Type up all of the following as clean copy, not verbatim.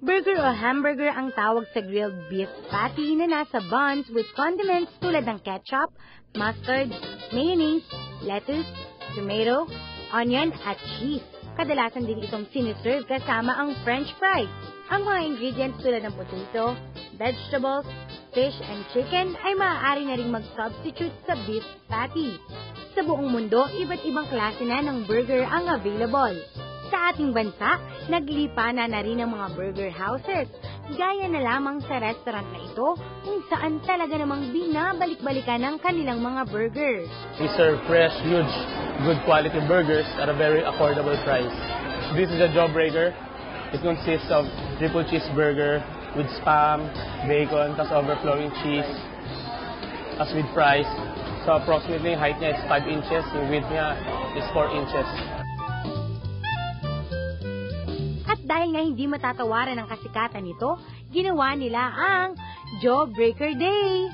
Burger o hamburger ang tawag sa grilled beef patty na nasa buns with condiments tulad ng ketchup, mustard, mayonnaise, lettuce, tomato, onion at cheese. Kadalasan din itong siniserve kasama ang french fries. Ang mga ingredients tulad ng potato, vegetables, fish and chicken ay maaari na ring mag-substitute sa beef patty. Sa buong mundo, iba't ibang klase na ng burger ang available. Sa ating bansa, naglipana na rin ang mga burger houses. Gaya na lamang sa restaurant na ito kung saan talaga namang binabalik-balikan ang kanilang mga burger. We serve fresh, huge, good quality burgers at a very affordable price. This is a Jawbreaker. It consists of triple cheeseburger with spam, bacon, tas overflowing cheese, as with fries. So approximately height niya is 5 inches, yung width niya is 4 inches. At dahil nga hindi matatawaran ang kasikatan nito, ginawa nila ang Jawbreaker Day.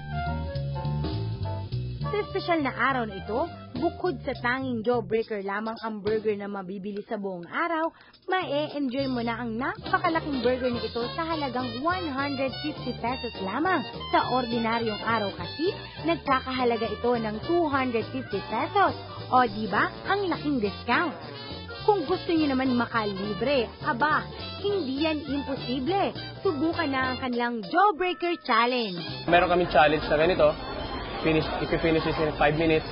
Sa espesyal na araw na ito, bukod sa tanging Jawbreaker lamang ang burger na mabibili sa buong araw, ma-e-enjoy mo na ang napakalaking burger na ito sa halagang 150 pesos lamang. Sa ordinaryong araw kasi, nagkakahalaga ito ng 250 pesos. O diba, ang laking discount. Kung gusto niyo naman makalibre, aba, hindi yan imposible. Subukan na ang kanilang Jawbreaker Challenge. Meron kaming challenge na ganito. If you finish this in 5 minutes,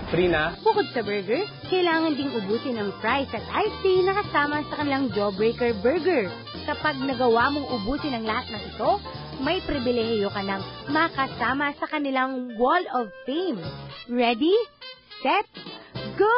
free na. Bukod sa burger, kailangan ding ubusin ang fries at iced tea na kasama sa kanilang Jawbreaker Burger. Kapag nagawa mong ubusin ang lahat ng ito, may pribilehiyo ka ng makasama sa kanilang Wall of Fame. Ready? Set? Go!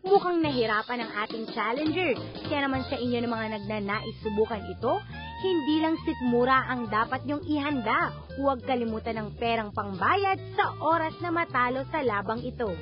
Mukhang nahirapan ang ating challenger. Kaya naman sa inyo ng mga nagnanais subukan ito, hindi lang sikmura ang dapat nyong ihanda. Huwag kalimutan ng perang pangbayad sa oras na matalo sa labang ito.